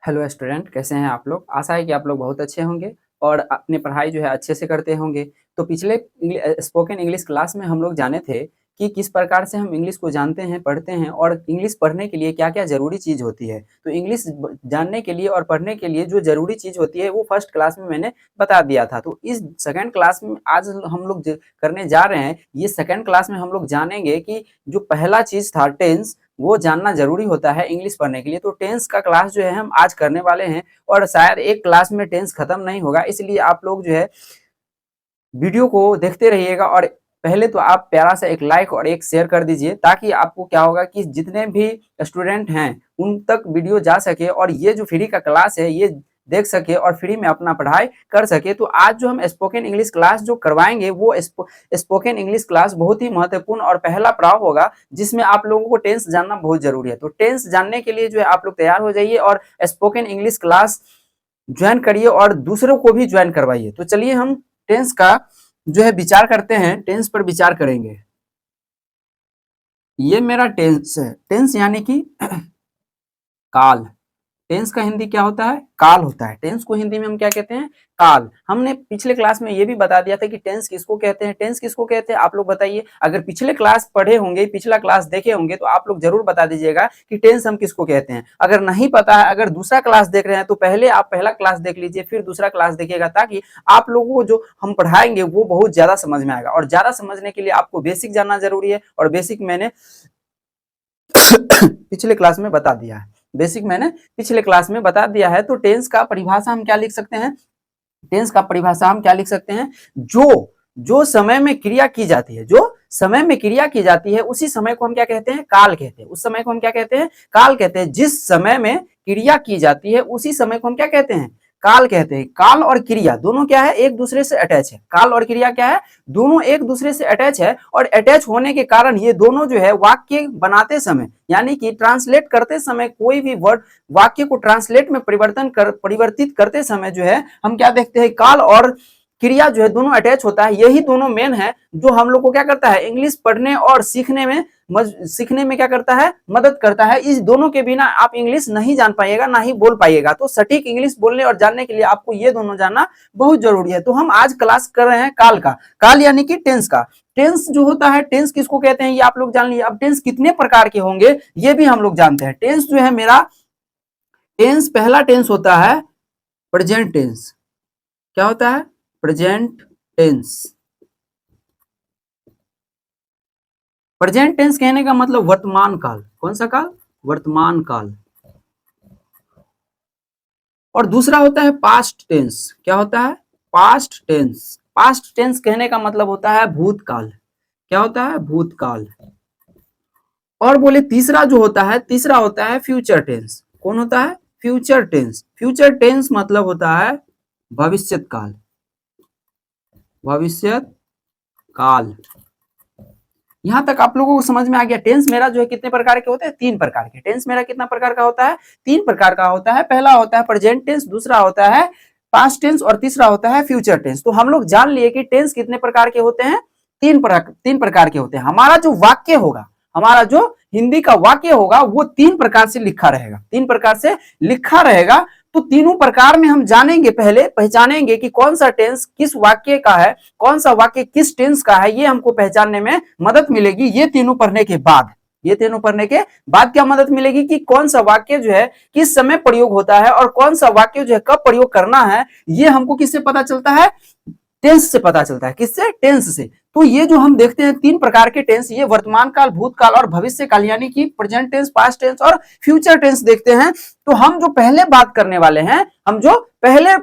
Hello student, कैसे हैं आप लोग? आशा है कि आप लोग बहुत अच्छे होंगे और अपनी पढ़ाई जो है अच्छे से करते होंगे। तो पिछले स्पोकन इंग्लिश क्लास में हम लोग जाने थे कि किस प्रकार से हम इंग्लिश को जानते हैं, पढ़ते हैं और इंग्लिश पढ़ने के लिए क्या-क्या ज़रूरी चीज़ होती है। तो इंग्लिश जानने के लिए और पढ़ने के लिए जो ज़रूरी चीज़ होती है वो फर्स्ट क्लास में मैंने बता दिया था। तो इस सेकंड क्लास में आज हम लोग करने जा रहे हैं। ये सेकंड क्लास में हम लोग जानेंगे कि जो पहला चीज़ था टेंस, वो जानना ज़रूरी होता है इंग्लिश पढ़ने के लिए। तो टेंस का क्लास जो है हम आज करने वाले हैं और शायद एक क्लास में टेंस खत्म नहीं होगा, इसलिए आप लोग जो है वीडियो को देखते रहिएगा। और पहले तो आप प्यारा सा एक लाइक और एक शेयर कर दीजिए, ताकि आपको क्या होगा कि जितने भी स्टूडेंट हैं उन तक वीडियो जा सके और ये जो फ्री का क्लास है ये देख सके और फ्री में अपना पढ़ाई कर सके। तो आज जो हम स्पोकन इंग्लिश क्लास जो करवाएंगे वो स्पोकन इंग्लिश क्लास बहुत ही महत्वपूर्ण और पहला पड़ाव होगा, जिसमें आप लोगों को टेंस जानना बहुत जरूरी है। तो टेंस जानने के लिए जो है आप लोग तैयार हो जाइए और स्पोकन इंग्लिश क्लास ज्वाइन करिए और दूसरों को भी ज्वाइन करवाइए। तो चलिए हम टेंस का जो है विचार करते हैं, टेंस पर विचार करेंगे। ये मेरा टेंस है। टेंस यानी कि काल। टेंस का हिंदी क्या होता है? काल होता है। टेंस को हिंदी में हम क्या कहते हैं? काल। हमने पिछले क्लास में ये भी बता दिया था कि टेंस किसको कहते हैं। टेंस किसको कहते हैं आप लोग बताइए। अगर पिछले क्लास पढ़े होंगे, पिछला क्लास देखे होंगे, तो आप लोग जरूर बता दीजिएगा कि टेंस हम किसको कहते हैं। अगर नहीं पता है, अगर दूसरा क्लास देख रहे हैं, तो पहले आप पहला क्लास देख लीजिए, फिर दूसरा क्लास देखिएगा, ताकि आप लोगों को जो हम पढ़ाएंगे वो बहुत ज्यादा समझ में आएगा। और ज्यादा समझने के लिए आपको बेसिक जानना जरूरी है, और बेसिक मैंने पिछले क्लास में बता दिया है। बेसिक मैंने पिछले क्लास में बता दिया है। तो टेंस का परिभाषा हम क्या लिख सकते हैं? टेंस का परिभाषा हम क्या लिख सकते हैं? जो समय में क्रिया की जाती है, जो समय में क्रिया की जाती है, उसी समय को हम क्या कहते हैं? काल कहते हैं। उस समय को हम क्या कहते हैं? काल कहते हैं। जिस समय में क्रिया की जाती है उसी समय को हम क्या कहते हैं? काल कहते हैं। काल और क्रिया दोनों क्या है? एक दूसरे से अटैच है। काल और क्रिया क्या है? दोनों एक दूसरे से अटैच है, और अटैच होने के कारण ये दोनों जो है वाक्य बनाते समय, यानी कि ट्रांसलेट करते समय, कोई भी वर्ड वाक्य को ट्रांसलेट में परिवर्तित करते समय जो है हम क्या देखते हैं? काल और क्रिया जो है दोनों अटैच होता है। यही दोनों मेन है जो हम लोग को क्या करता है? इंग्लिश पढ़ने और सीखने में क्या करता है? मदद करता है। इस दोनों के बिना आप इंग्लिश नहीं जान पाइएगा, ना ही बोल पाइएगा। तो सटीक इंग्लिश बोलने और जानने के लिए आपको ये दोनों जानना बहुत जरूरी है। तो हम आज क्लास कर रहे हैं काल का। काल यानी कि टेंस का। टेंस जो होता है, टेंस किसको कहते हैं ये आप लोग जान लीजिए। अब टेंस कितने प्रकार के होंगे ये भी हम लोग जानते हैं। टेंस जो है मेरा, टेंस पहला टेंस होता है प्रेजेंट टेंस। क्या होता है? Present tense. प्रेजेंट टेंस कहने का मतलब वर्तमान काल। कौन सा काल? वर्तमान काल। और दूसरा होता है पास्ट टेंस। क्या होता है? Past tense. पास्ट टेंस कहने का मतलब होता है भूतकाल। क्या होता है? भूतकाल। और बोले तीसरा जो होता है, तीसरा होता है फ्यूचर टेंस। कौन होता है? Future tense. फ्यूचर टेंस मतलब होता है भविष्यत काल। भविष्यत काल। यहां तक आप लोगों को समझ में आ गया। टेंस मेरा जो है कितने प्रकार के होते हैं? तीन प्रकार के। टेंस मेरा कितना प्रकार का होता है? तीन प्रकार का होता है। पहला होता है प्रेजेंट टेंस, दूसरा होता है पास्ट टेंस, और तीसरा होता है फ्यूचर टेंस। तो हम लोग जान लिए कि टेंस कितने प्रकार के होते हैं? तीन प्रकार के होते हैं। हमारा जो वाक्य होगा, हमारा जो हिंदी का वाक्य होगा, वो तीन प्रकार से लिखा रहेगा। तीन प्रकार से लिखा रहेगा। तो तीनों प्रकार में हम जानेंगे, पहले पहचानेंगे कि कौन सा टेंस किस वाक्य का है, कौन सा वाक्य किस टेंस का है। ये हमको पहचानने में मदद मिलेगी। ये तीनों पढ़ने के बाद, ये तीनों पढ़ने के बाद क्या मदद मिलेगी कि कौन सा वाक्य जो है किस समय प्रयोग होता है और कौन सा वाक्य जो है कब प्रयोग करना है। ये हमको किससे पता चलता है? टेंस से पता चलता है। किससे? टेंस से। तो ये जो हम देखते हैं तीन प्रकार के टेंस, ये वर्तमान काल, भूतकाल और भविष्य काल, यानी कि प्रेजेंट टेंस, पास्ट टेंस और फ्यूचर टेंस देखते हैं। तो हम जो पहले बात करने वाले हैं, हम जो पहले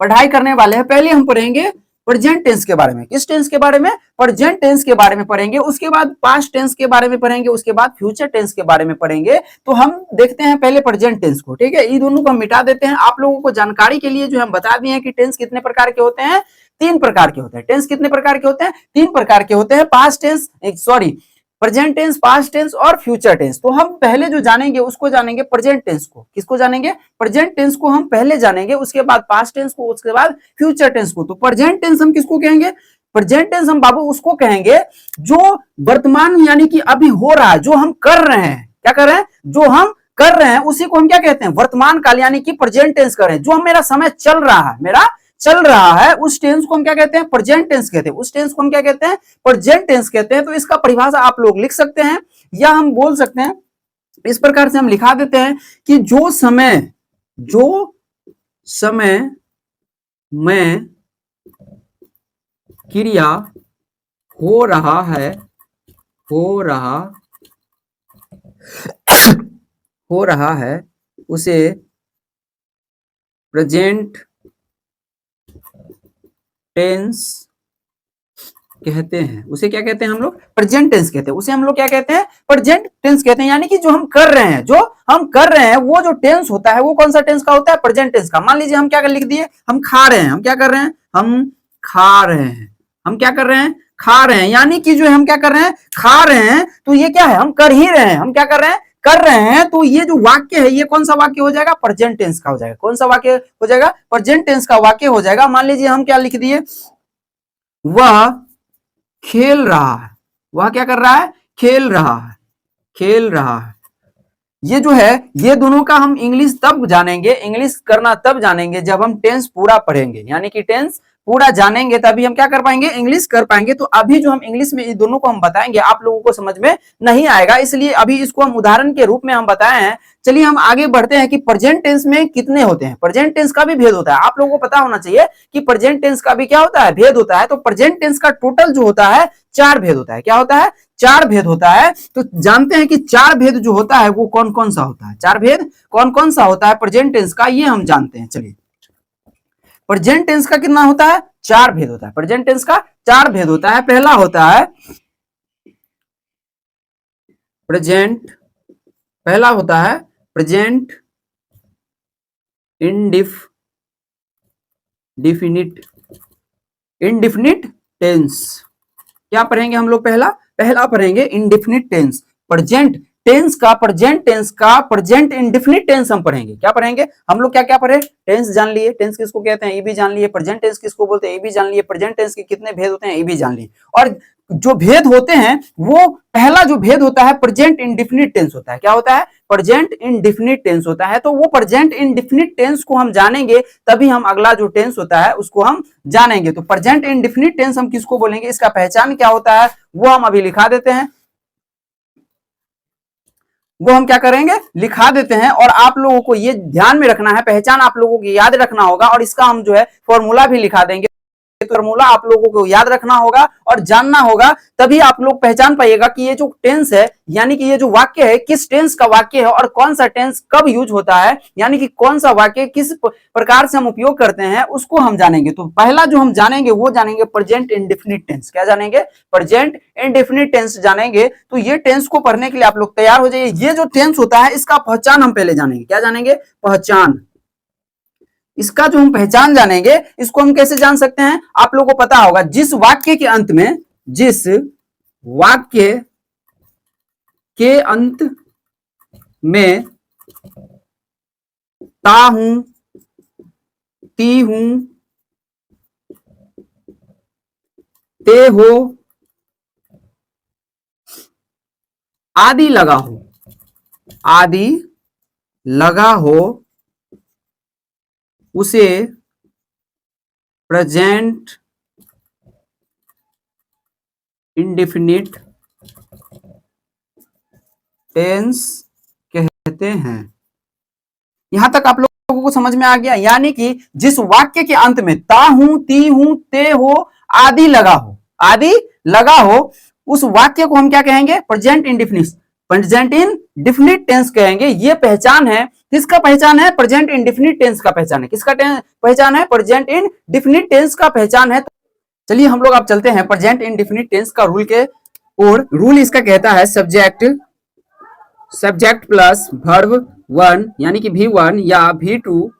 पढ़ाई करने वाले हैं, पहले हम पढ़ेंगे प्रेजेंट टेंस के बारे में। किस टेंस के बारे में? प्रेजेंट टेंस के बारे में पढ़ेंगे। उसके बाद पास्ट टेंस के बारे में पढ़ेंगे। उसके बाद फ्यूचर टेंस के बारे में पढ़ेंगे। तो हम देखते हैं पहले प्रेजेंट टेंस को। ठीक है, ये दोनों को हम मिटा देते हैं। आप लोगों को जानकारी के लिए जो हम बता दिए हैं कि टेंस कितने प्रकार के होते हैं? तीन प्रकार के होते हैं। टेंस कितने प्रकार के होते हैं? तीन प्रकार के होते हैं। Past tense, sorry, present tense, past tense और फ्यूचर टेंस। तो हम पहले जो जानेंगे उसको जानेंगे प्रेजेंट टेंस को। किसको जानेंगे? प्रेजेंट टेंस को हम पहले जानेंगे, उसके बाद पास्ट टेंस को, उसके बाद फ्यूचर टेंस को। तो प्रेजेंट टेंस हम किसको कहेंगे? प्रेजेंट टेंस हम बाबू उसको कहेंगे जो वर्तमान यानी कि अभी हो रहा है, जो हम कर रहे हैं। क्या कर रहे हैं? जो हम कर रहे हैं उसी को हम क्या कहते हैं, वर्तमान काल यानी कि प्रेजेंट टेंस कर रहे हैं। जो हम मेरा समय चल रहा है, मेरा चल रहा है, उस टेंस को हम क्या कहते हैं, प्रेजेंट टेंस कहते हैं। उस टेंस को हम क्या कहते हैं, प्रेजेंट टेंस कहते हैं। तो इसका परिभाषा आप लोग लिख सकते हैं या हम बोल सकते हैं, इस प्रकार से हम लिखा देते हैं कि जो समय में क्रिया हो रहा है उसे प्रेजेंट टेंस कहते हैं। उसे क्या कहते हैं हम लोग, प्रेजेंट टेंस कहते हैं। उसे हम लोग क्या कहते हैं, प्रेजेंट टेंस कहते हैं। यानी कि जो हम कर रहे हैं, वो जो टेंस होता है वो कौन सा टेंस का होता है, प्रेजेंट टेंस का। मान लीजिए हम क्या लिख दिए, हम खा रहे हैं, हम क्या कर रहे हैं, हम खा रहे हैं, हम क्या कर रहे हैं, खा रहे हैं। यानी कि जो हम क्या कर रहे हैं, खा रहे हैं, तो ये क्या है, हम कर ही रहे हैं। हम क्या कर रहे हैं, कर रहे हैं। तो ये जो वाक्य है ये कौन सा वाक्य हो जाएगा, प्रेजेंट टेंस का हो जाएगा। कौन सा वाक्य हो जाएगा, प्रेजेंट टेंस का वाक्य हो जाएगा। मान लीजिए हम क्या लिख दिए, वह खेल रहा है, वह क्या कर रहा है, खेल रहा है, खेल रहा है। ये जो है, ये दोनों का हम इंग्लिश तब जानेंगे, इंग्लिश करना तब जानेंगे जब हम टेंस पूरा पढ़ेंगे। यानी कि टेंस पूरा जानेंगे तभी हम क्या कर पाएंगे, इंग्लिश कर पाएंगे। तो अभी जो हम इंग्लिश में इन दोनों को हम बताएंगे आप लोगों को समझ में नहीं आएगा, इसलिए अभी इसको हम उदाहरण के रूप में हम बताए हैं। चलिए हम आगे बढ़ते हैं कि प्रेजेंट टेंस में कितने होते हैं। प्रेजेंट टेंस का भी भेद होता है, आप लोगों को पता होना चाहिए कि प्रेजेंट टेंस का भी क्या होता है, भेद होता है। तो प्रेजेंट टेंस का टोटल जो होता है 4 भेद होता है। क्या होता है, 4 भेद होता है। तो जानते हैं कि 4 भेद जो होता है वो कौन कौन सा होता है, 4 भेद कौन कौन सा होता है प्रेजेंट टेंस का, ये हम जानते हैं। चलिए, प्रेजेंट टेंस का कितना होता है, 4 भेद होता है। प्रेजेंट टेंस का 4 भेद होता है। पहला होता है प्रेजेंट इंडिफिनिट टेंस। क्या पढ़ेंगे हम लोग, पहला पढ़ेंगे इंडिफिनिट टेंस। प्रेजेंट टेंस का प्रेजेंट इंडिफिनिट टेंस हम पढ़ेंगे। क्या पढ़ेंगे हम लोग, क्या क्या पढ़े, टेंस जान लिए, टेंस किसको कहते हैं ये भी जान लिए, प्रेजेंट टेंस किसको बोलते हैं ये भी जान लिए, प्रेजेंट टेंस के कितने भेद होते हैं ये भी जान लिए। और जो भेद होते हैं वो पहला जो भेद होता है प्रेजेंट इंडिफिनिट टेंस होता है। क्या होता है, प्रेजेंट इंडिफिनिट टेंस होता है। तो वो प्रेजेंट इंडिफिनिट टेंस को हम जानेंगे तभी हम अगला जो टेंस होता है उसको हम जानेंगे। तो प्रेजेंट इंडिफिनिट टेंस हम किसको बोलेंगे, इसका पहचान क्या होता है वो हम अभी लिखा देते हैं, वो हम क्या करेंगे, लिखा देते हैं। और आप लोगों को ये ध्यान में रखना है, पहचान आप लोगों को याद रखना होगा, और इसका हम जो है फॉर्मूला भी लिखा देंगे। फॉर्मूला आप लोगों को याद रखना होगा और जानना होगा, तभी आप लोग पहचान पाइएगा कि ये जो टेंस है, यानी कि ये जो वाक्य है किस टेंस का वाक्य है और कौन सा टेंस कब यूज होता है, यानी कि कौन सा वाक्य किस प्रकार से हम उपयोग करते हैं उसको हम जानेंगे। तो पहला जो हम जानेंगे वो जानेंगे प्रेजेंट इंडिफिनिट टेंस। क्या जानेंगे, प्रेजेंट इंडिफिनिट टेंस जानेंगे। तो ये टेंस को पढ़ने के लिए आप लोग तैयार हो जाइए। ये जो टेंस होता है इसका पहचान हम पहले जानेंगे। क्या जानेंगे, पहचान। इसका जो हम पहचान जानेंगे, इसको हम कैसे जान सकते हैं, आप लोगों को पता होगा, जिस वाक्य के अंत में ता हूं, ती हूं, ते हो, आदि लगा हो उसे प्रेजेंट इंडिफिनिट टेंस कहते हैं। यहां तक आप लोगों को समझ में आ गया। यानी कि जिस वाक्य के अंत में ता हूं, ती हूं, ते हो, आदि लगा हो, उस वाक्य को हम क्या कहेंगे, प्रेजेंट इंडिफिनिट टेंस कहेंगे। ये पहचान है, किसका पहचान है, प्रेजेंट इंडिफिनिट टेंस का पहचान है। किसका पहचान है, प्रेजेंट इंडिफिनिट टेंस का पहचान है। चलिए हम लोग आप चलते हैं प्रेजेंट इंडिफिनिट टेंस का रूल के ओर। रूल इसका कहता है सब्जेक्ट प्लस वर्ब 1 यानी कि V1 या V2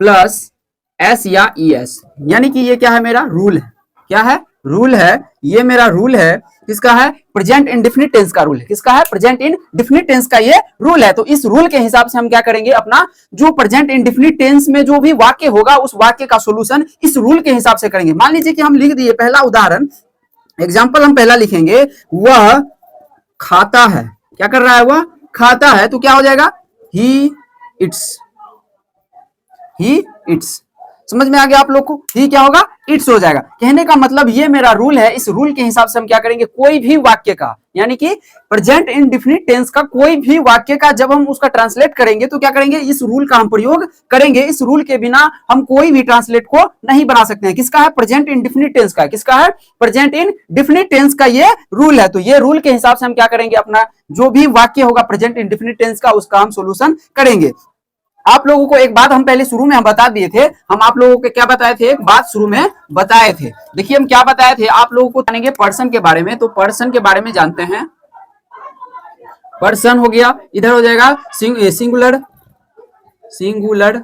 प्लस S या ES। यानी कि ये क्या है, मेरा रूल है। क्या है, रूल है। ये मेरा रूल है, किसका है, प्रेजेंट इंडिफिनिट टेंस का रूल है। किसका है, प्रेजेंट इंडिफिनिट टेंस का ये रूल है। तो इस रूल के हिसाब से हम क्या करेंगे, अपना जो प्रेजेंट इंडिफिनिट टेंस में जो भी वाक्य होगा उस वाक्य का सोल्यूशन इस रूल के हिसाब से करेंगे। मान लीजिए कि हम लिख दिए, पहला उदाहरण एग्जाम्पल हम पहला लिखेंगे, वह खाता है। क्या कर रहा है, वह खाता है। तो क्या हो जाएगा, ही इट्स, ही इट्स। समझ में आ गया आप लोग को? ही क्या होगा? इट्स हो जाएगा। कहने का मतलब ये मेरा रूल है, इस रूल के हिसाब से हम क्या करेंगे, कोई भी वाक्य का, यानी कि प्रेजेंट इंडेफिनिट टेंस का कोई भी वाक्य का जब हम उसका ट्रांसलेट करेंगे तो क्या करेंगे, इस रूल का हम प्रयोग करेंगे। इस रूल के बिना हम कोई भी ट्रांसलेट को नहीं बना सकते हैं। किसका है? प्रेजेंट इंडेफिनिट टेंस का। किसका है? प्रेजेंट इंडेफिनिट टेंस का ये रूल है। तो ये रूल के हिसाब से हम क्या करेंगे, अपना जो भी वाक्य होगा प्रेजेंट इंडेफिनिट टेंस का, उसका हम सोल्यूशन करेंगे। आप लोगों को एक बात हम पहले शुरू में हम बता दिए थे, हम आप लोगों को क्या बताए थे, एक बात शुरू में बताए थे। देखिए हम क्या बताए थे आप लोगों को, जानेंगे पर्सन के बारे में। तो पर्सन के बारे में जानते हैं। पर्सन हो गया, इधर हो जाएगा सिंगुलर, सिंगुलर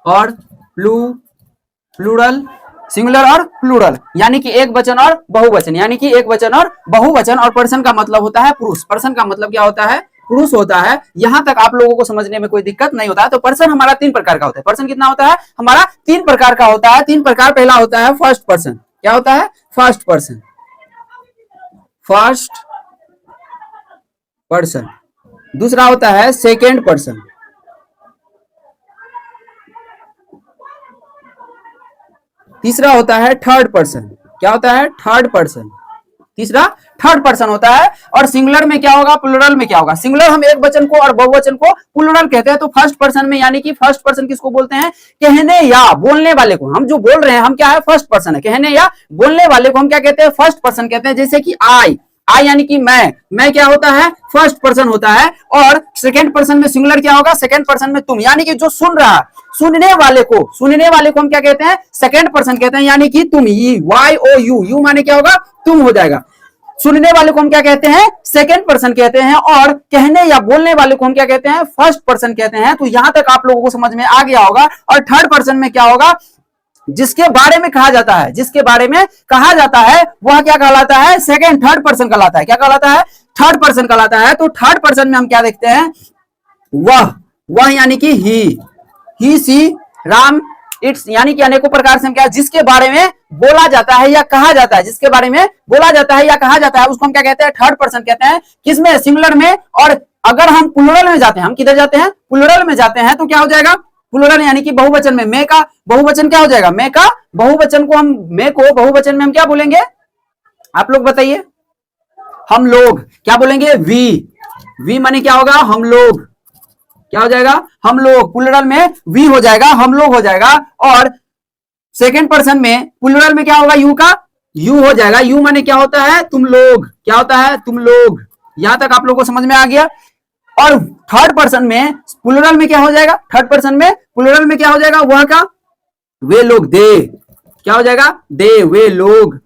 और प्लूरल, सिंगुलर और प्लूरल, यानी कि एक वचन और बहुवचन, यानी कि एक वचन और बहुवचन। और पर्सन का मतलब होता है पुरुष। पर्सन का मतलब क्या होता है? पुरुष होता है। यहां तक आप लोगों को समझने में कोई दिक्कत नहीं होता है। तो पर्सन हमारा 3 प्रकार का होता है। पर्सन कितना होता है? हमारा 3 प्रकार का होता है। 3 प्रकार। पहला होता है फर्स्ट पर्सन। क्या होता है? First person, first person. दूसरा होता है सेकेंड पर्सन, तीसरा होता है थर्ड पर्सन। क्या होता है? Third person. तीसरा थर्ड पर्सन होता है। और सिंगुलर में क्या होगा, प्लूरल में क्या होगा? सिंगुलर हम एक वचन को और बहुवचन को प्लूरल कहते हैं। तो फर्स्ट पर्सन में, यानी कि फर्स्ट पर्सन किसको बोलते हैं? कहने या बोलने वाले को। हम जो बोल रहे हैं हम क्या है? फर्स्ट पर्सन है। कहने या बोलने वाले को हम क्या कहते हैं? फर्स्ट पर्सन कहते हैं। जैसे कि आई, आई यानी कि मैं क्या होता है? फर्स्ट पर्सन होता है। और सेकेंड पर्सन में सिंगुलर क्या होगा? सेकेंड पर्सन में तुम, यानी कि जो सुन रहा, सुनने वाले को हम क्या कहते हैं? सेकेंड पर्सन कहते हैं, यानी कि तुम। वाई ओ यू, यू माने क्या होगा? तुम हो जाएगा। सुनने वाले को हम क्या कहते हैं? सेकेंड पर्सन कहते हैं। और कहने या बोलने वाले को हम क्या कहते हैं? फर्स्ट पर्सन कहते हैं। तो यहां तक आप लोगों को समझ में आ गया होगा। और थर्ड पर्सन में क्या होगा? जिसके बारे में कहा जाता है, जिसके बारे में कहा जाता है वह क्या कहलाता है? सेकेंड, थर्ड पर्सन कहलाता है। क्या कहलाता है? थर्ड पर्सन कहलाता है। तो थर्ड पर्सन में हम क्या देखते हैं? वह यानी कि ही सी राम इट्स, यानी कि अनेकों प्रकार से हम क्या, जिसके बारे में बोला जाता है या कहा जाता है, जिसके बारे में बोला जाता है या कहा जाता है, उसको हम क्या कहते हैं? थर्ड पर्सन कहते हैं। किसमें? सिंगुलर में। और अगर हम प्लूरल में जाते हैं, हम किधर जाते हैं? प्लूरल में जाते हैं, तो क्या हो जाएगा? प्लूरल यानी कि बहुवचन में मैं का बहुवचन क्या हो जाएगा? मैं का बहुवचन को हम, मैं को बहुवचन में हम क्या बोलेंगे? आप लोग बताइए। हम लोग। क्या बोलेंगे? वी माने क्या होगा? हम लोग। क्या हो जाएगा? हम लोग। प्लूरल में वी हो जाएगा, हम लोग हो जाएगा। और सेकेंड पर्सन में प्लूरल में क्या होगा? यू का यू हो जाएगा। यू माने क्या होता है? तुम लोग। क्या होता है? तुम लोग। यहां तक आप लोगों को समझ में आ गया। और थर्ड पर्सन में प्लूरल में क्या हो जाएगा? थर्ड पर्सन में प्लूरल में क्या हो जाएगा? वह का वे लोग, दे। क्या हो जाएगा? दे, वे लोग।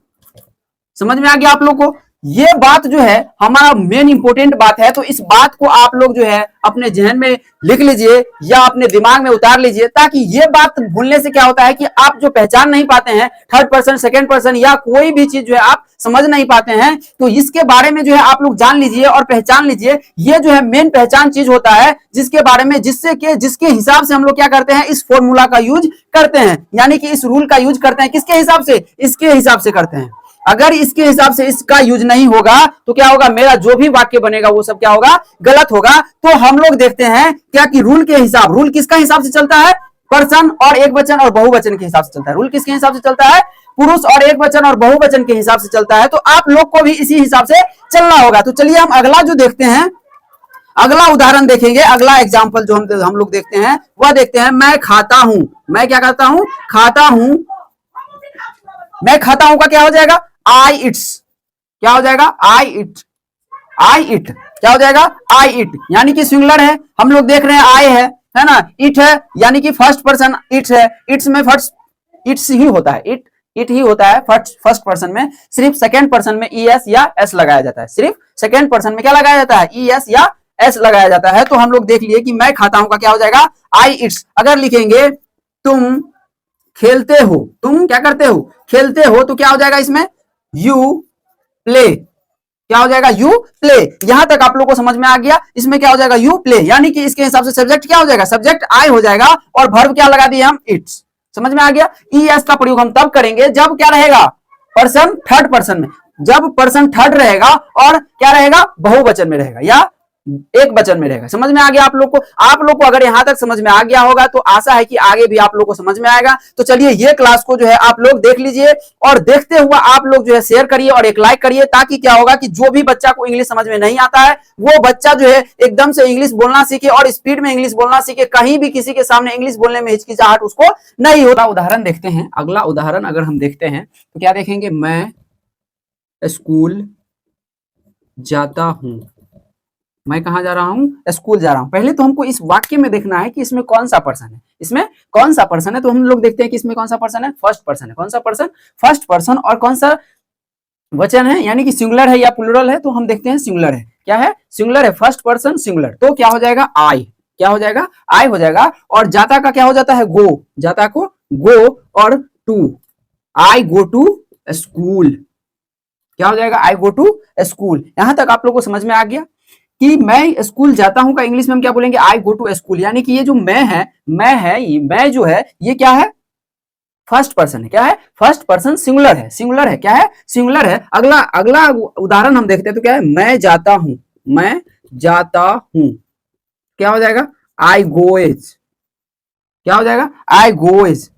समझ में आ गया आप लोग को? ये बात जो है हमारा मेन इंपोर्टेंट बात है। तो इस बात को आप लोग जो है अपने जहन में लिख लीजिए या अपने दिमाग में उतार लीजिए, ताकि ये बात भूलने से क्या होता है कि आप जो पहचान नहीं पाते हैं थर्ड पर्सन, सेकेंड पर्सन या कोई भी चीज जो है आप समझ नहीं पाते हैं, तो इसके बारे में जो है आप लोग जान लीजिए और पहचान लीजिए। ये जो है मेन पहचान चीज होता है, जिसके बारे में, जिसके हिसाब से हम लोग क्या करते हैं? इस फॉर्मूला का यूज करते हैं, यानी कि इस रूल का यूज करते हैं। किसके हिसाब से? इसके हिसाब से करते हैं। अगर इसके हिसाब से इसका यूज नहीं होगा तो क्या होगा? मेरा जो भी वाक्य बनेगा वो सब क्या होगा? गलत होगा। तो हम लोग देखते हैं क्या कि रूल के हिसाब, रूल किसका हिसाब से चलता है? पर्सन और एक वचन और बहुवचन के हिसाब से चलता है। रूल किसके हिसाब से चलता है? पुरुष और एक वचन और बहुवचन के हिसाब से चलता है। तो आप लोग को भी इसी हिसाब से चलना होगा। तो चलिए हम अगला जो देखते हैं, अगला उदाहरण देखेंगे। अगला एग्जाम्पल जो हम लोग देखते हैं वह देखते हैं, मैं खाता हूं। मैं क्या करता हूं? खाता हूं। मैं खाता हूं का क्या हो जाएगा? I it's. क्या हो जाएगा? आई इट। आई इट क्या हो जाएगा? आई इट, यानी कि सिंगुलर है। हम लोग देख रहे हैं आई है ना, इट है, यानी कि फर्स्ट पर्सन इट्स है। इट्स में फर्स्ट इट्स ही होता है, इट ही होता है। फर्स्ट पर्सन में सिर्फ सेकेंड पर्सन में ई एस या एस लगाया जाता है। सिर्फ सेकेंड पर्सन में क्या लगाया जाता है? ई एस या एस लगाया जाता है। तो हम लोग देख लिए कि मैं खाता हूं का क्या हो जाएगा? I it's. अगर लिखेंगे तुम खेलते हो, तुम क्या करते हो? खेलते हो, तो क्या हो जाएगा इसमें? You play. क्या हो जाएगा? You play. यहां तक आप लोगों को समझ में आ गया। इसमें क्या हो जाएगा? यू प्ले, यानी कि इसके हिसाब से सब्जेक्ट क्या हो जाएगा? सब्जेक्ट आई हो जाएगा और वर्ब क्या लगा दिए हम? इट्स। समझ में आ गया? ई एस का प्रयोग हम तब करेंगे जब क्या रहेगा? पर्सन थर्ड पर्सन में। जब पर्सन थर्ड रहेगा और क्या रहेगा? बहुवचन में रहेगा या एक वचन में रहेगा। समझ में आ गया आप लोग को? आप लोग को अगर यहां तक समझ में आ गया होगा तो आशा है कि आगे भी आप लोग को समझ में आएगा। तो चलिए ये क्लास को जो है आप लोग देख लीजिए और देखते हुए आप लोग जो है शेयर करिए और एक लाइक करिए, ताकि क्या होगा कि जो भी बच्चा को इंग्लिश समझ में नहीं आता है वो बच्चा जो है एकदम से इंग्लिश बोलना सीखे और स्पीड में इंग्लिश बोलना सीखे, कहीं भी किसी के सामने इंग्लिश बोलने में हिचकिचाहट उसको नहीं होता। उदाहरण देखते हैं, अगला उदाहरण अगर हम देखते हैं तो क्या देखेंगे, मैं स्कूल जाता हूं। मैं कहां जा रहा हूं? स्कूल जा रहा हूं। पहले तो हमको इस वाक्य में देखना है कि इसमें कौन सा पर्सन है, इसमें कौन सा पर्सन है। तो हम लोग देखते हैं कि इसमें कौन सा पर्सन है, फर्स्ट पर्सन है। कौन सा पर्सन? First person. और कौन सा वचन है, यानी कि सिंगुलर है या प्लूरल है? तो हम देखते हैं सिंगुलर है। क्या है? सिंगुलर है, फर्स्ट पर्सन सिंगुलर। तो क्या हो जाएगा? आई। क्या हो जाएगा? आई हो जाएगा। और जाता का क्या हो जाता है? गो। जाता को गो और to, I go to school. क्या हो जाएगा? I go to school. यहां तक आप लोग को समझ में आ गया कि मैं स्कूल जाता हूं का इंग्लिश में हम क्या बोलेंगे? आई गो टू स्कूल। यानी कि ये जो मैं जो है ये क्या है? फर्स्ट पर्सन है। क्या है? फर्स्ट पर्सन सिंगुलर है। सिंगुलर है। क्या है? सिंगुलर है। अगला अगला उदाहरण हम देखते हैं तो क्या है? मैं जाता हूं। मैं जाता हूं। क्या हो जाएगा? आई गोएज। क्या हो जाएगा? आई गोएज।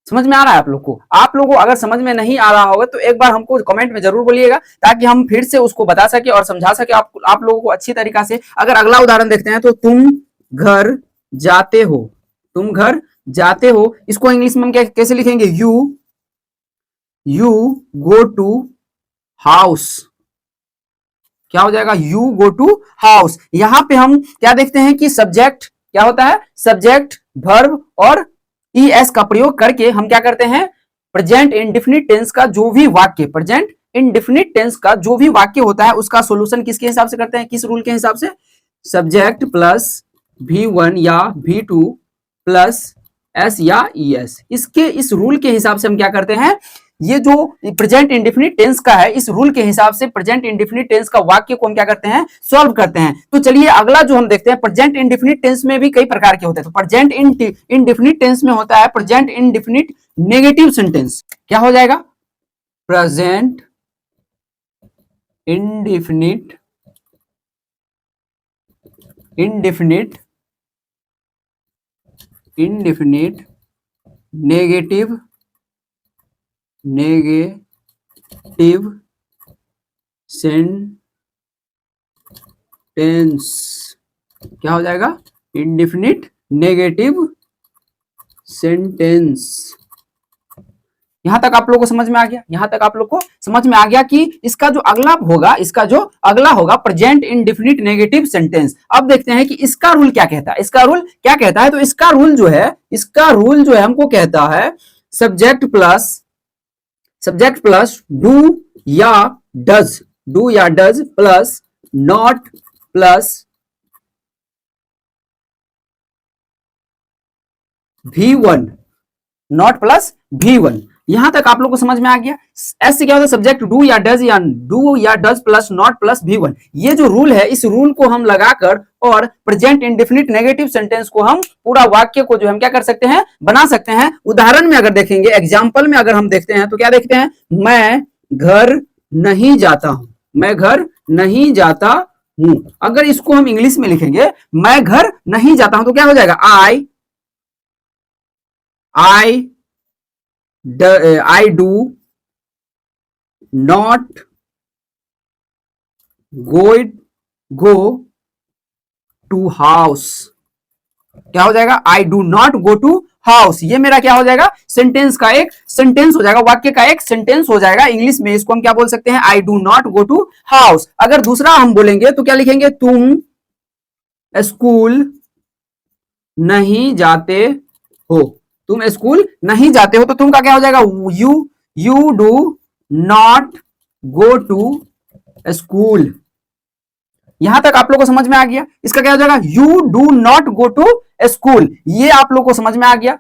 समझ में आ रहा है आप लोग को? आप लोगों को अगर समझ में नहीं आ रहा होगा तो एक बार हमको कमेंट में जरूर बोलिएगा, ताकि हम फिर से उसको बता सके और समझा सके आप लोगों को अच्छी तरीका से। अगर अगला उदाहरण देखते हैं तो तुम घर जाते हो। तुम घर जाते हो, इसको इंग्लिश में हम कैसे लिखेंगे? You go to house. क्या हो जाएगा? You go to house. यहां पे हम क्या देखते हैं कि सब्जेक्ट क्या होता है? सब्जेक्ट, वर्ब और ईएस का प्रयोग करके हम क्या करते हैं? प्रेजेंट इंडेफिनिट टेंस का जो भी वाक्य, प्रेजेंट इंडेफिनिट टेंस का जो भी वाक्य होता है उसका सॉल्यूशन किसके हिसाब से करते हैं? किस रूल के हिसाब से? सब्जेक्ट प्लस V1 या V2 प्लस एस या ईएस। इसके इस रूल के हिसाब से हम क्या करते हैं? ये जो प्रेजेंट इंडेफिनिट टेंस का है, इस रूल के हिसाब से प्रेजेंट इंडेफिनिट टेंस का वाक्य को हम क्या करते हैं? सॉल्व करते हैं। तो चलिए अगला जो हम देखते हैं, प्रेजेंट इंडेफिनिट टेंस में भी कई प्रकार के होते हैं। तो प्रेजेंट इंडेफिनिट टेंस में होता है प्रेजेंट इंडेफिनिट नेगेटिव सेंटेंस। क्या हो जाएगा? Present indefinite negative sentence. क्या हो जाएगा? Indefinite negative sentence. यहां तक आप लोग को समझ में आ गया? यहां तक आप लोग को समझ में आ गया कि इसका जो अगला होगा प्रेजेंट इंडेफिनिट नेगेटिव सेंटेंस। अब देखते हैं कि इसका रूल क्या कहता है। इसका रूल क्या कहता है? तो इसका रूल जो है हमको कहता है सब्जेक्ट प्लस डू या does plus not plus V1, not plus V1। यहां तक आप लोग को समझ में आ गया? एस से क्या होता है? सब्जेक्ट डू या does plus not plus V1। ये जो रूल है, इस रूल को हम लगाकर और प्रेजेंट इंडेफिनिट नेगेटिव सेंटेंस को हम पूरा वाक्य को जो हम क्या कर सकते हैं? बना सकते हैं। उदाहरण में अगर देखेंगे, एग्जाम्पल में अगर हम देखते हैं तो क्या देखते हैं? मैं घर नहीं जाता हूं। मैं घर नहीं जाता हूं। अगर इसको हम इंग्लिश में लिखेंगे, मैं घर नहीं जाता हूं, तो क्या हो जाएगा? I do not go to house। क्या हो जाएगा? I do not go to house। ये मेरा क्या हो जाएगा? सेंटेंस का एक सेंटेंस हो जाएगा, वाक्य का एक सेंटेंस हो जाएगा। इंग्लिश में इसको हम क्या बोल सकते हैं? I do not go to house। अगर दूसरा हम बोलेंगे तो क्या लिखेंगे? तुम स्कूल नहीं जाते हो। तुम स्कूल नहीं जाते हो, तो तुम का क्या हो जाएगा? You do not go to school. यहां तक आप लोग को समझ में आ गया? इसका क्या हो जाएगा? You do not go to school. ये आप लोग को समझ में आ गया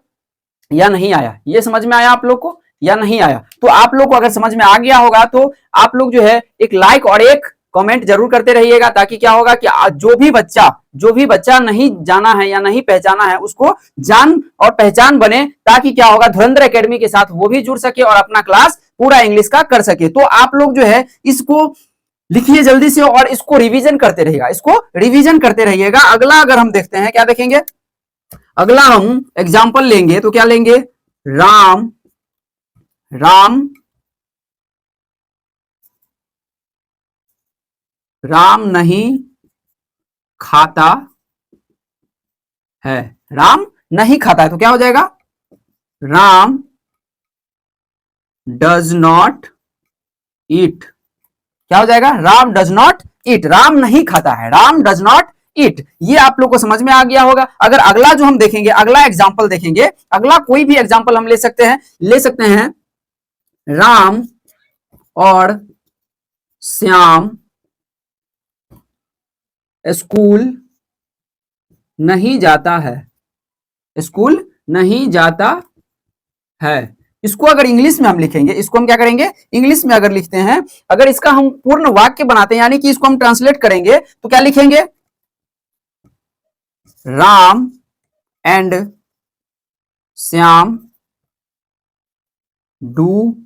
या नहीं आया? ये समझ में आया आप लोग को या नहीं आया? तो आप लोग को अगर समझ में आ गया होगा तो आप लोग जो है एक लाइक और एक कमेंट जरूर करते रहिएगा, ताकि क्या होगा कि जो भी बच्चा नहीं जाना है या नहीं पहचाना है उसको जान और पहचान बने, ताकि क्या होगा? धुरंधर एकेडमी के साथ वो भी जुड़ सके और अपना क्लास पूरा इंग्लिश का कर सके। तो आप लोग जो है इसको लिखिए जल्दी से और इसको रिवीजन करते रहिएगा, इसको रिवीजन करते रहिएगा। अगला अगर हम देखते हैं, क्या देखेंगे, अगला हम एग्जाम्पल लेंगे तो क्या लेंगे, राम राम राम नहीं खाता है, राम नहीं खाता है, तो क्या हो जाएगा, राम डज नॉट ईट। क्या हो जाएगा, Ram does not eat, Ram नहीं खाता है, राम डज नॉट ईट। ये आप लोग को समझ में आ गया होगा। अगर अगला जो हम देखेंगे, अगला एग्जाम्पल देखेंगे, अगला कोई भी एग्जाम्पल हम ले सकते हैं राम और श्याम स्कूल नहीं जाता है, स्कूल नहीं जाता है। इसको अगर इंग्लिश में हम लिखेंगे, इसको हम क्या करेंगे, इंग्लिश में अगर लिखते हैं, अगर इसका हम पूर्ण वाक्य बनाते हैं, यानी कि इसको हम ट्रांसलेट करेंगे तो क्या लिखेंगे, Ram and Shyam do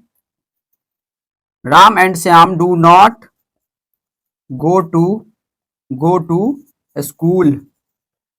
not go to school.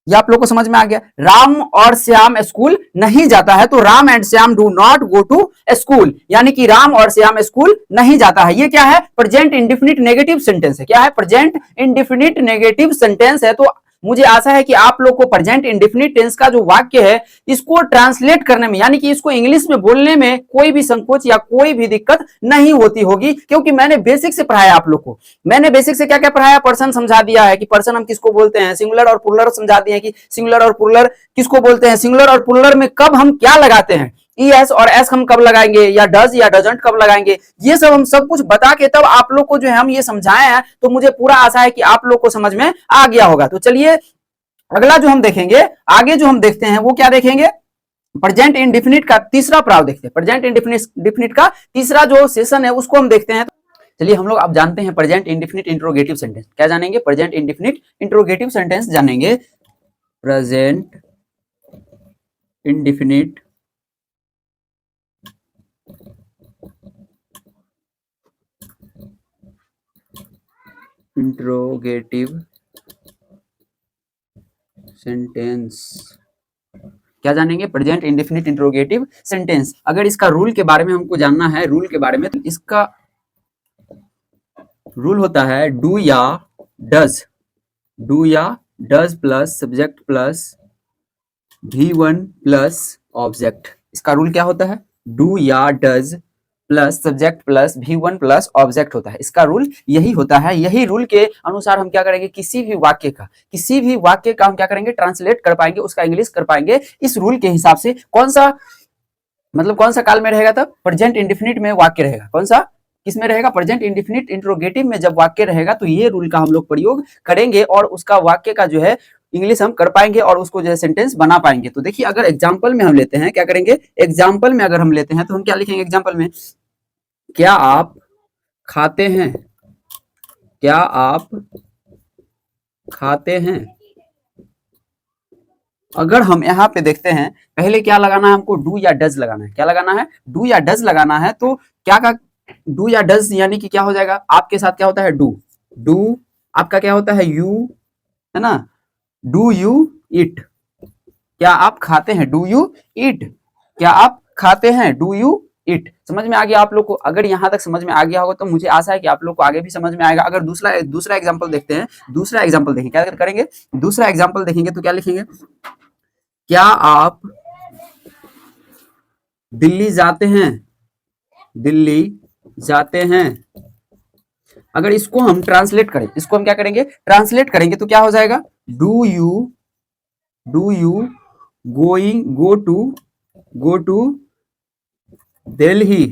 ये आप लोग को समझ में आ गया। राम और श्याम स्कूल नहीं जाता है, तो Ram and Shyam do not go to school, यानी कि राम और श्याम स्कूल नहीं जाता है। ये क्या है, प्रेजेंट इंडेफिनिट नेगेटिव सेंटेंस है। क्या है, प्रेजेंट इंडेफिनिट नेगेटिव सेंटेंस है। तो मुझे आशा है कि आप लोग को प्रेजेंट इंडेफिनिट टेंस का जो वाक्य है, इसको ट्रांसलेट करने में, यानी कि इसको इंग्लिश में बोलने में कोई भी संकोच या कोई भी दिक्कत नहीं होती होगी, क्योंकि मैंने बेसिक से पढ़ाया आप लोग को। मैंने बेसिक से क्या क्या पढ़ाया, पर्सन समझा दिया है कि पर्सन हम किसको बोलते हैं, सिंगुलर और प्लुरल समझा दिए कि सिंगुलर और प्लुरल किसको बोलते हैं, सिंगुलर और प्लुरल में कब हम क्या लगाते हैं, एस और एस हम कब लगाएंगे, या डज या डजंट कब लगाएंगे, ये सब हम सब कुछ बता के तब आप लोग को जो है हम ये समझाए हैं। तो मुझे पूरा आशा है कि आप लोग को समझ में आ गया होगा। तो चलिए अगला जो हम देखेंगे, आगे जो हम देखते हैं वो क्या देखेंगे, प्रेजेंट इंडेफिनिट का तीसरा प्रकार देखते हैं। प्रेजेंट इंडेफिनिट का तीसरा जो सेशन है उसको हम देखते हैं। चलिए हम लोग अब जानते हैं प्रेजेंट इंडेफिनिट इंट्रोगेटिव सेंटेंस। क्या जानेंगे, प्रेजेंट इंडेफिनिट इंट्रोगेटिव सेंटेंस जानेंगे। प्रेजेंट इंडेफिनिट इंट्रोगेटिव सेंटेंस, क्या जानेंगे, प्रेजेंट इंडेफिनिट इंट्रोगेटिव सेंटेंस। अगर इसका रूल के बारे में हमको जानना है, रूल के बारे में, तो इसका रूल होता है डू या does plus subject plus V1 plus object. इसका रूल क्या होता है, डू या does plus subject plus V1 plus object होता है। इसका रूल यही होता है। यही रूल के अनुसार हम क्या करेंगे, किसी भी वाक्य का हम क्या करेंगे, ट्रांसलेट कर पाएंगे, उसका इंग्लिश कर पाएंगे। इस रूल के हिसाब से कौन सा काल में रहेगा, तब प्रेजेंट इंडेफिनिट में वाक्य रहेगा। कौन सा, किस में रहेगा, प्रेजेंट इंडेफिनिट इंट्रोगेटिव में जब वाक्य रहेगा तो ये रूल का हम लोग प्रयोग करेंगे और उसका वाक्य का जो है इंग्लिश हम कर पाएंगे और उसको जो है सेंटेंस बना पाएंगे। तो देखिए अगर एग्जांपल में हम लेते हैं, क्या करेंगे, एग्जांपल में अगर हम लेते हैं तो हम क्या लिखेंगे एग्जांपल में, क्या आप खाते हैं, क्या आप खाते हैं। अगर हम यहाँ पे देखते हैं, पहले क्या लगाना है हमको, डू या डज लगाना है। क्या लगाना है, डू या डज लगाना है। तो क्या का डू या डज, यानी कि क्या हो जाएगा, आपके साथ क्या होता है, डू आपका क्या होता है, यू, है ना, डू यू ईट, क्या आप खाते हैं, डू यू ईट, क्या आप खाते हैं, डू यू ईट। समझ में आ गया आप लोग को। अगर यहाँ तक समझ में आ गया होगा तो मुझे आशा है कि आप लोग को आगे भी समझ में आएगा। अगर दूसरा एग्जांपल देखते हैं, दूसरा एग्जांपल देखेंगे, क्या करेंगे, दूसरा एग्जांपल देखेंगे तो क्या लिखेंगे, क्या आप दिल्ली जाते हैं, दिल्ली जाते हैं। अगर इसको हम ट्रांसलेट करें, इसको हम क्या करेंगे, ट्रांसलेट करेंगे तो क्या हो जाएगा, do you go to Delhi,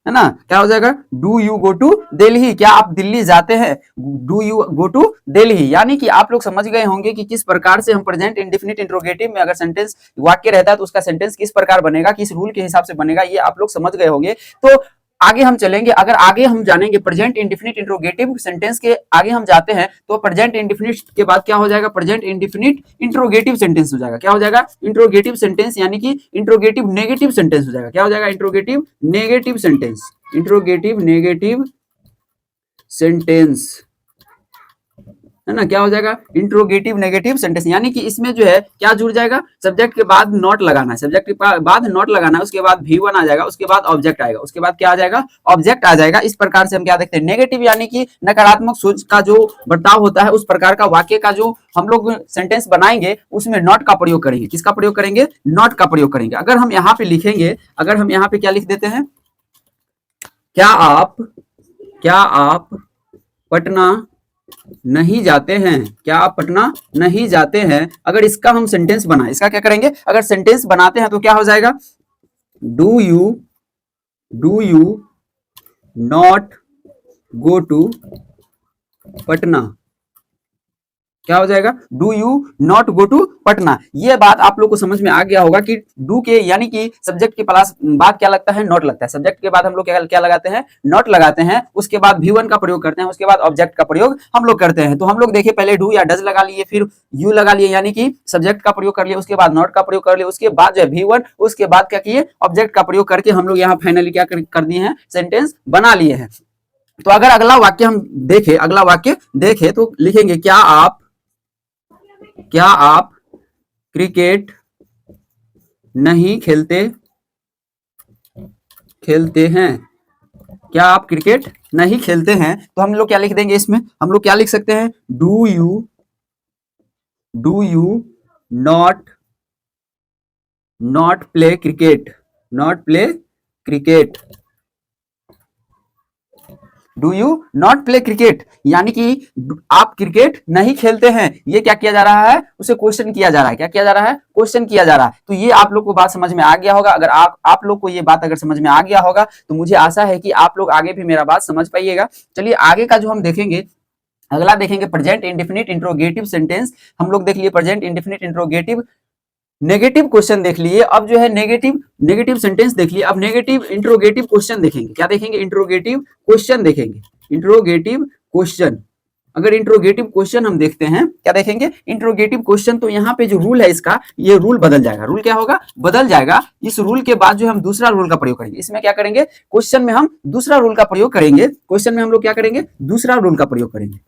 है ना, क्या हो जाएगा, do you go to Delhi, क्या आप दिल्ली जाते हैं, do you go to Delhi. यानी कि आप लोग समझ गए होंगे कि किस प्रकार से हम प्रेजेंट इंडेफिनिट इंट्रोगेटिव में अगर सेंटेंस वाक्य रहता है तो उसका सेंटेंस किस प्रकार बनेगा, किस रूल के हिसाब से बनेगा, ये आप लोग समझ गए होंगे। तो आगे हम चलेंगे, अगर आगे हम जानेंगे प्रेजेंट इंडेफिनिट इंट्रोगेटिव सेंटेंस के आगे हम जाते हैं तो प्रेजेंट इंडेफिनिट के बाद क्या हो जाएगा, प्रेजेंट इंडेफिनिट इंट्रोगेटिव सेंटेंस हो जाएगा। क्या हो जाएगा, इंट्रोगेटिव सेंटेंस, यानी कि इंट्रोगेटिव नेगेटिव सेंटेंस हो जाएगा। क्या हो जाएगा, interrogative negative sentence, interrogative negative sentence, है ना, क्या हो जाएगा, इंट्रोगेटिव नेगेटिव सेंटेंस। यानी कि इसमें जो है क्या जुड़ जाएगा, सब्जेक्ट के बाद नॉट लगाना है, सब्जेक्ट के बाद नॉट लगाना है, उसके बाद V1 आ जाएगा, उसके बाद ऑब्जेक्ट आएगा, उसके बाद क्या आ जाएगा, ऑब्जेक्ट आ जाएगा। इस प्रकार से हम क्या देखते हैं, नेगेटिव यानी कि नकारात्मक सोच का जो बर्ताव होता है, उस प्रकार का वाक्य का जो हम लोग सेंटेंस बनाएंगे उसमें नॉट का प्रयोग करेंगे। किसका प्रयोग करेंगे, नॉट का प्रयोग करेंगे। अगर हम यहाँ पे लिखेंगे, अगर हम यहाँ पे क्या लिख देते हैं, क्या आप पटना नहीं जाते हैं, क्या आप पटना नहीं जाते हैं। अगर इसका हम सेंटेंस बनाए, इसका क्या करेंगे, अगर सेंटेंस बनाते हैं तो क्या हो जाएगा, do you not go to Patna, क्या हो जाएगा, do you not go to Patna. ये बात आप लोग को समझ में आ गया होगा कि डू के यानी कि सब्जेक्ट के पास बाद क्या लगता है, नॉट लगता है। सब्जेक्ट के बाद हम लोग क्या लगाते हैं, नॉट लगाते हैं, उसके बाद V1 का प्रयोग करते हैं, उसके बाद ऑब्जेक्ट का प्रयोग हम लोग करते हैं। तो हम लोग देखिए, पहले डू या डज लगा लिए, फिर यू लगा लिए, यानी कि सब्जेक्ट का प्रयोग कर लिए, उसके बाद नॉट का प्रयोग कर लिए, उसके बाद जो है V1, उसके बाद क्या किए, ऑब्जेक्ट का प्रयोग करके हम लोग यहाँ फाइनली क्या कर दिए हैं, सेंटेंस बना लिए हैं। तो अगर अगला वाक्य हम देखें, अगला वाक्य देखें तो लिखेंगे, क्या आप क्रिकेट नहीं खेलते हैं, क्या आप क्रिकेट नहीं खेलते हैं। तो हम लोग क्या लिख देंगे, इसमें हम लोग क्या लिख सकते हैं, do you not play cricket, do you not play cricket, यानी कि आप क्रिकेट नहीं खेलते हैं। ये क्या किया जा रहा है, उसे क्वेश्चन किया जा रहा है। क्या किया जा रहा है, क्वेश्चन किया जा रहा है। तो ये आप लोग को बात समझ में आ गया होगा। अगर आप लोग को ये बात अगर समझ में आ गया होगा तो मुझे आशा है कि आप लोग आगे भी मेरा बात समझ पाइएगा। चलिए आगे का जो हम देखेंगे, अगला देखेंगे प्रेजेंट इंडेफिनिट इंट्रोगेटिव सेंटेंस। हम लोग देख लिए present indefinite interrogative, negative question देख लिए, अब जो है नेगेटिव सेंटेंस देख लिए। अब नेगेटिव इंट्रोगेटिव क्वेश्चन देखेंगे। क्या देखेंगे, इंट्रोगेटिव क्वेश्चन देखेंगे, इंट्रोगेटिव क्वेश्चन। अगर इंट्रोगेटिव क्वेश्चन हम देखते हैं, क्या देखेंगे, इंट्रोगेटिव क्वेश्चन, तो यहाँ पे जो रूल है इसका, ये रूल बदल जाएगा। रूल क्या होगा, बदल जाएगा। इस रूल के बाद जो हम दूसरा रूल का प्रयोग करेंगे। इसमें क्या करेंगे, क्वेश्चन में हम दूसरा रूल का प्रयोग करेंगे। क्वेश्चन में हम लोग क्या करेंगे, दूसरा रूल का प्रयोग करेंगे।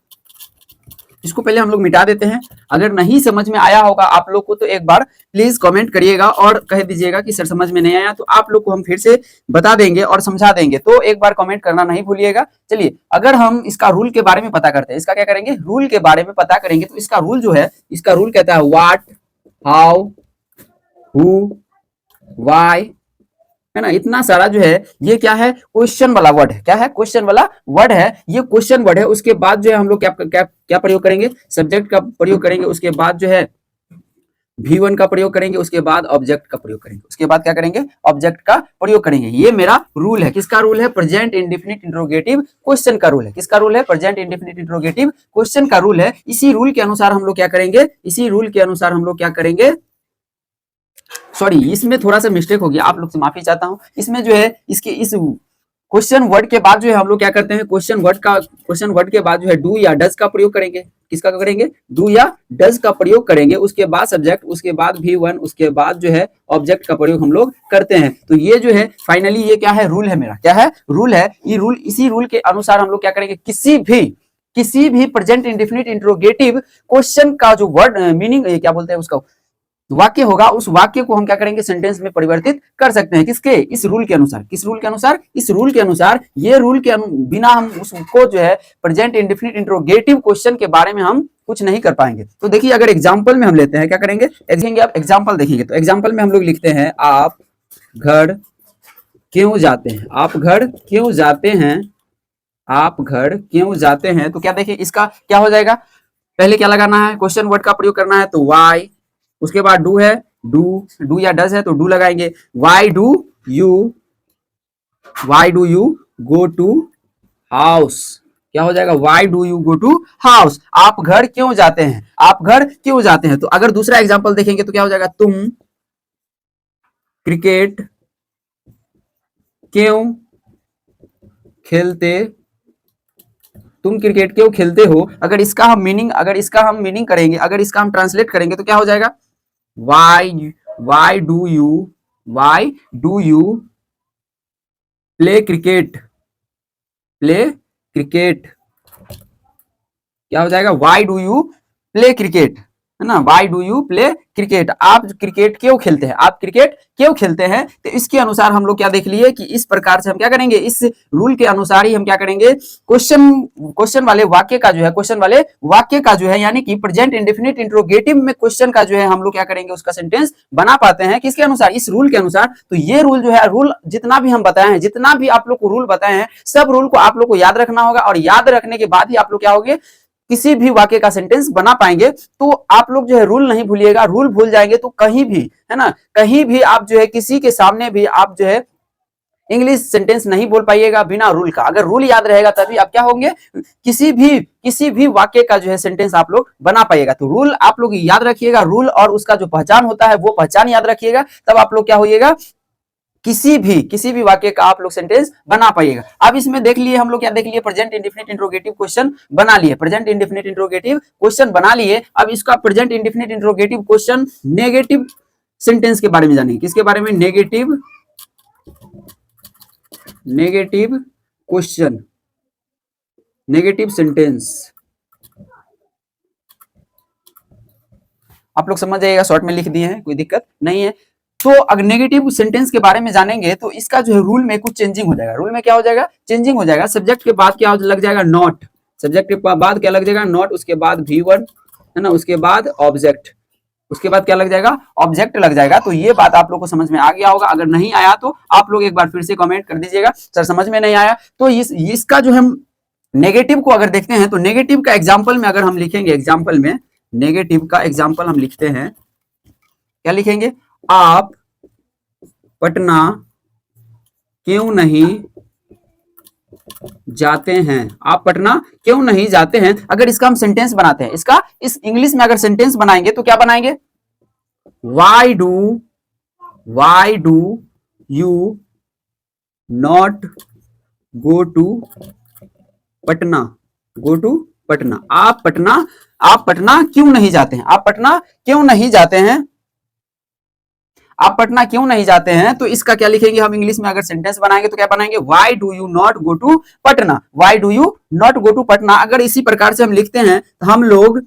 इसको पहले हम लोग मिटा देते हैं। अगर नहीं समझ में आया होगा आप लोग को तो एक बार प्लीज कमेंट करिएगा और कह दीजिएगा कि सर समझ में नहीं आया, तो आप लोग को हम फिर से बता देंगे और समझा देंगे। तो एक बार कमेंट करना नहीं भूलिएगा। चलिए अगर हम इसका रूल के बारे में पता करते हैं, इसका क्या करेंगे, रूल के बारे में पता करेंगे। तो इसका रूल जो है, इसका रूल कहता है व्हाट, हाउ, हु, व्हाई, है ना। इतना सारा जो है ये क्या है, क्वेश्चन वाला वर्ड है। क्या है, क्वेश्चन वाला वर्ड है। ये क्वेश्चन वर्ड है। उसके बाद जो है हम लोग क्या प्रयोग करेंगे, सब्जेक्ट का प्रयोग करेंगे। उसके बाद जो है V1 का प्रयोग करेंगे। उसके बाद ऑब्जेक्ट का प्रयोग करेंगे। उसके बाद क्या करेंगे, ऑब्जेक्ट का प्रयोग करेंगे। ये मेरा रूल है। किसका रूल है, प्रेजेंट इंडेफिनिट इंट्रोगेटिव क्वेश्चन का रूल है। किसका रूल है, प्रेजेंट इंडेफिनिट इंट्रोगेटिव क्वेश्चन का रूल है। इसी रूल के अनुसार हम लोग क्या करेंगे, इसी रूल के अनुसार हम लोग क्या करेंगे, सॉरी इसमें थोड़ा सा मिस्टेक हो गया, आप लोग से माफी चाहता हूं। इसमें जो है इसके इस क्वेश्चन वर्ड के बाद जो है हम लोग क्या करते हैं, क्वेश्चन वर्ड के बाद जो है डू या डज का प्रयोग करेंगे। किसका करेंगे, डू या डज का प्रयोग करेंगे। उसके बाद सब्जेक्ट, उसके बाद V1, उसके बाद जो है ऑब्जेक्ट का प्रयोग हम लोग करते हैं। तो ये जो है फाइनली ये क्या है, रूल है मेरा। क्या है, रूल है। ये रूल, इसी रूल के अनुसार हम लोग क्या करेंगे, किसी भी प्रेजेंट इंडेफिनिट इंट्रोगेटिव क्वेश्चन का जो वर्ड मीनिंग क्या बोलते हैं उसका वाक्य होगा, उस वाक्य को हम क्या करेंगे, सेंटेंस में परिवर्तित कर सकते हैं। किसके, इस रूल के अनुसार। किस रूल के अनुसार, इस रूल के अनुसार। ये रूल के बिना हम उसको जो है प्रेजेंट इंडेफिनिट इंट्रोगेटिव क्वेश्चन के बारे में हम कुछ नहीं कर पाएंगे। तो देखिए अगर एग्जांपल में हम लेते हैं, क्या करेंगे, आप एग्जांपल देखिए। तो एग्जांपल में हम लोग लिखते हैं, आप घर क्यों जाते हैं, आप घर क्यों जाते हैं, आप घर क्यों जाते हैं। तो क्या देखिए इसका क्या हो जाएगा, पहले क्या लगाना है, क्वेश्चन वर्ड का प्रयोग करना है। तो वाई, उसके बाद डू है, डू या डज है तो डू लगाएंगे। Why do you go to house, क्या हो जाएगा, why do you go to house, आप घर क्यों जाते हैं, आप घर क्यों जाते हैं। तो अगर दूसरा एग्जांपल देखेंगे तो क्या हो जाएगा, तुम क्रिकेट क्यों खेलते, तुम क्रिकेट क्यों खेलते हो। अगर इसका हम मीनिंग करेंगे, अगर इसका हम ट्रांसलेट करेंगे तो क्या हो जाएगा, why do you play cricket क्या हो जाएगा, why do you play cricket, है ना, Y do you play cricket, आप क्रिकेट क्यों खेलते हैं, आप क्रिकेट क्यों खेलते हैं। तो इसके अनुसार हम लोग क्या देख लिए कि इस प्रकार से हम क्या करेंगे, इस रूल के अनुसार ही हम क्या करेंगे, क्वेश्चन क्वेश्चन वाले वाक्य का जो है, क्वेश्चन वाले वाक्य का जो है, यानी कि प्रेजेंट इंडेफिनिट इंट्रोगेटिव में क्वेश्चन का जो है हम लोग क्या करेंगे, उसका सेंटेंस बना पाते हैं, किसके अनुसार, इस रूल के अनुसार। तो ये रूल जो है, रूल जितना भी हम बताए हैं, जितना भी आप लोग को रूल बताए हैं, सब रूल को आप लोग को याद रखना होगा, और याद रखने के बाद ही आप लोग क्या होंगे, किसी भी वाक्य का सेंटेंस बना पाएंगे। तो आप लोग जो है रूल नहीं भूलिएगा, रूल भूल जाएंगे तो कहीं भी, है ना, कहीं भी आप जो है किसी के सामने भी आप जो है इंग्लिश सेंटेंस नहीं बोल पाइएगा बिना रूल का। अगर रूल याद रहेगा तभी आप क्या होंगे, किसी भी वाक्य का जो है सेंटेंस आप लोग बना पाइएगा। तो रूल आप लोग याद रखिएगा, रूल और उसका जो पहचान होता है वो पहचान याद रखिएगा, तब आप लोग क्या होइएगा, किसी भी वाक्य का आप लोग सेंटेंस बना पाइएगा। अब इसमें देख लिए हम लोग, क्या देख लिए, प्रेजेंट इंडेफिनिट इंट्रोगेटिव क्वेश्चन बना लिए, प्रेजेंट इंडेफिनिट इंट्रोगेटिव क्वेश्चन बना लिए। अब इसका present indefinite interrogative question negative sentence के बारे में जानेंगे, किसके बारे में, नेगेटिव क्वेश्चन, नेगेटिव सेंटेंस। आप लोग समझ जाइएगा, शॉर्ट में लिख दिए हैं, कोई दिक्कत नहीं है। तो अगर नेगेटिव सेंटेंस के बारे में जानेंगे तो इसका जो है रूल में कुछ चेंजिंग हो जाएगा, रूल में क्या हो जाएगा, चेंजिंग हो जाएगा। सब्जेक्ट के बाद क्या लग जाएगा, नॉट, सब्जेक्ट के बाद क्या लग जाएगा, नॉट, उसके बाद V1, है ना, उसके बाद ऑब्जेक्ट, उसके बाद क्या लग जाएगा, ऑब्जेक्ट लग जाएगा। तो ये बात आप लोग को समझ में आ गया होगा, अगर नहीं आया तो आप लोग एक बार फिर से कमेंट कर दीजिएगा, सर समझ में नहीं आया। तो इसका जो हम नेगेटिव को अगर देखते हैं, तो नेगेटिव का एग्जाम्पल में अगर हम लिखेंगे, एग्जाम्पल में नेगेटिव का एग्जाम्पल हम लिखते हैं, क्या लिखेंगे, आप पटना क्यों नहीं जाते हैं, आप पटना क्यों नहीं जाते हैं। अगर इसका हम सेंटेंस बनाते हैं, इसका इस इंग्लिश में अगर सेंटेंस बनाएंगे तो क्या बनाएंगे, why do you not go to Patna, go to Patna, आप पटना क्यों नहीं जाते हैं, आप पटना क्यों नहीं जाते हैं, आप पटना क्यों नहीं जाते हैं। तो इसका क्या लिखेंगे हम इंग्लिश में अगर सेंटेंस बनाएंगे तो क्या बनाएंगे, why do you not go to Patna, why do you not go to Patna. अगर इसी प्रकार से हम लिखते हैं तो हम लोग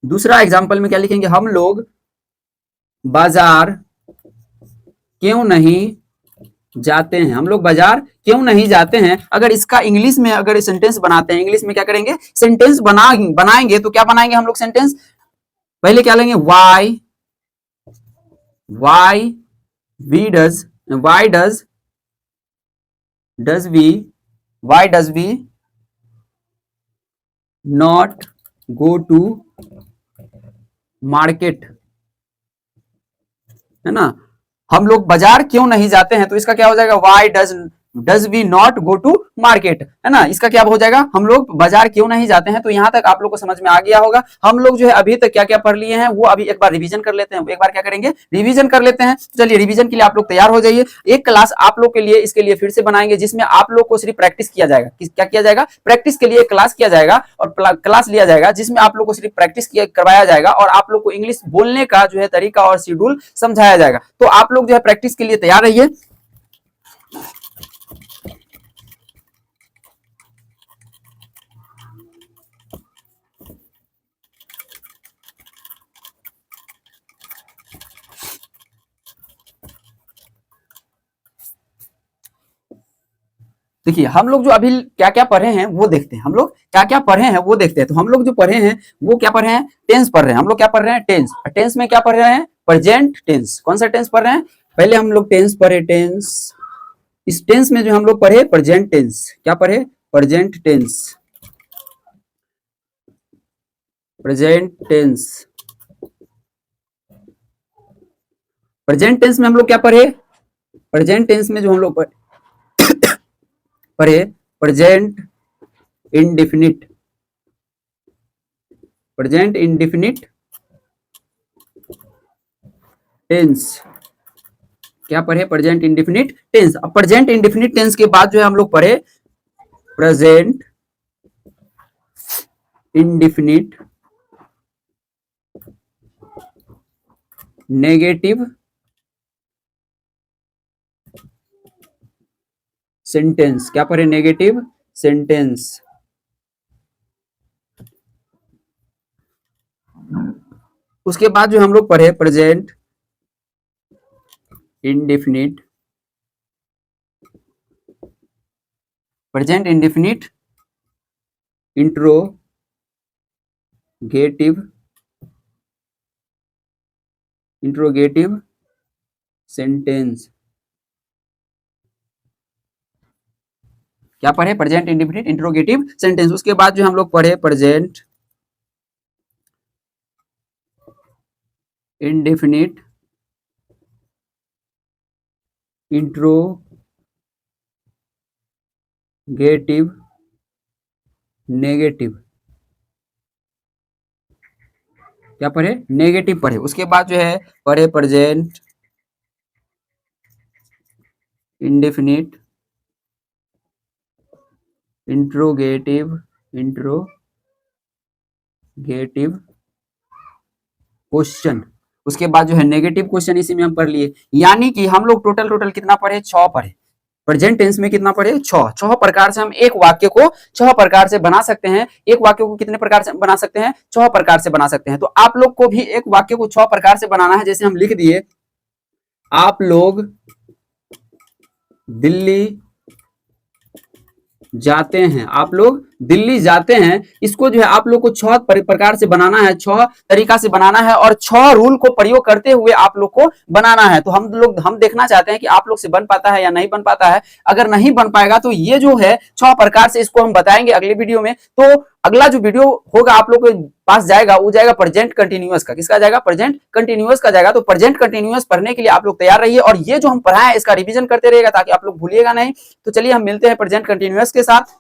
दूसरा एग्जाम्पल में क्या लिखेंगे, हम लोग बाजार क्यों नहीं जाते हैं, हम लोग बाजार क्यों नहीं जाते हैं। अगर इसका इंग्लिश में अगर सेंटेंस बनाते हैं, इंग्लिश में क्या करेंगे, सेंटेंस बनाएंगे तो क्या बनाएंगे हम लोग सेंटेंस, पहले क्या लेंगे, why we does why does we not go to market, है ना, हम लोग बाजार क्यों नहीं जाते हैं। तो इसका क्या हो जाएगा, why does we not go to market, है ना, इसका क्या हो जाएगा, हम लोग बाजार क्यों नहीं जाते हैं। तो यहां तक आप लोग को समझ में आ गया होगा। हम लोग जो है अभी तक क्या क्या पढ़ लिए हैं वो अभी एक बार रिवीजन कर लेते हैं, एक बार क्या करेंगे, रिवीजन कर लेते हैं। चलिए रिवीजन के लिए आप लोग तैयार हो जाइए, एक क्लास आप लोग के लिए इसके लिए फिर से बनाएंगे, जिसमें आप लोग को सिर्फ प्रैक्टिस किया जाएगा, क्या किया जाएगा, प्रैक्टिस के लिए क्लास किया जाएगा और क्लास लिया जाएगा, जिसमें आप लोग को सिर्फ प्रैक्टिस करवाया जाएगा और आप लोग को इंग्लिश बोलने का जो है तरीका और शेड्यूल समझाया जाएगा। तो आप लोग जो है प्रैक्टिस के लिए तैयार रहिए। देखिए हम लोग जो अभी क्या क्या पढ़े हैं वो देखते हैं, हम लोग क्या क्या पढ़े हैं वो देखते हैं। तो हम लोग जो पढ़े हैं वो क्या पढ़े हैं, टेंस पढ़ रहे हैं, हम लोग क्या पढ़ रहे हैं, टेंस। टेंस में क्या पढ़ रहे हैं, प्रेजेंट टेंस। कौन सा टेंस पढ़ रहे हैं, पहले हम लोग टेंस पढ़े, टेंस, इस टेंस में जो हम लोग पढ़े प्रेजेंट टेंस, क्या पढ़े, present tense, present tense. Present tense में हम लोग क्या पढ़े, प्रेजेंट टेंस में जो हम लोग पढ़े present indefinite, present indefinite tense, क्या पढ़े, प्रेजेंट इंडेफिनिट टेंस। अब प्रेजेंट इंडेफिनिट टेंस के बाद जो है हम लोग पढ़े प्रेजेंट इंडेफिनिट नेगेटिव सेंटेंस, क्या पढ़े, नेगेटिव सेंटेंस। उसके बाद जो हम लोग पढ़े present indefinite, present indefinite interrogative sentence. क्या पढ़े? Present indefinite interrogative sentence. उसके बाद जो हम लोग पढ़े प्रेजेंट इंडेफिनिट इंट्रोगेटिव नेगेटिव। क्या पढ़े? नेगेटिव पढ़े। उसके बाद जो है पढ़े प्रेजेंट इंडेफिनिट इंट्रोगेटिव क्वेश्चन। उसके बाद जो है नेगेटिव क्वेश्चन इसी में हम पढ़ लिए। यानी कि हम लोग टोटल कितना पढ़े? 6 पढ़े। प्रेजेंट टेंस में कितना पढ़े? 6 प्रकार से हम एक वाक्य को 6 प्रकार से बना सकते हैं। एक वाक्य को कितने प्रकार से बना सकते हैं? 6 प्रकार से बना सकते हैं। तो आप लोग को भी एक वाक्य को 6 प्रकार से बनाना है। जैसे हम लिख दिए, आप लोग दिल्ली जाते हैं। आप लोग दिल्ली जाते हैं। इसको जो है आप लोग को 6 प्रकार से बनाना है, 6 तरीका से बनाना है और 6 रूल को प्रयोग करते हुए आप लोग को बनाना है। तो हम देखना चाहते हैं कि आप लोग से बन पाता है या नहीं बन पाता है। अगर नहीं बन पाएगा तो ये जो है 6 प्रकार से इसको हम बताएंगे अगले वीडियो में। तो अगला जो वीडियो होगा आप लोग के पास जाएगा, वो जाएगा प्रेजेंट कंटिन्यूअस का। किसका जाएगा? प्रेजेंट कंटिन्यूअस का जाएगा। तो प्रेजेंट कंटिन्यूअस पढ़ने के लिए आप लोग तैयार रहिए और ये जो हम पढ़ाए इसका रिवीजन करते रहिएगा ताकि आप लोग भूलिएगा नहीं। तो चलिए हम मिलते हैं प्रेजेंट कंटिन्यूअस के साथ।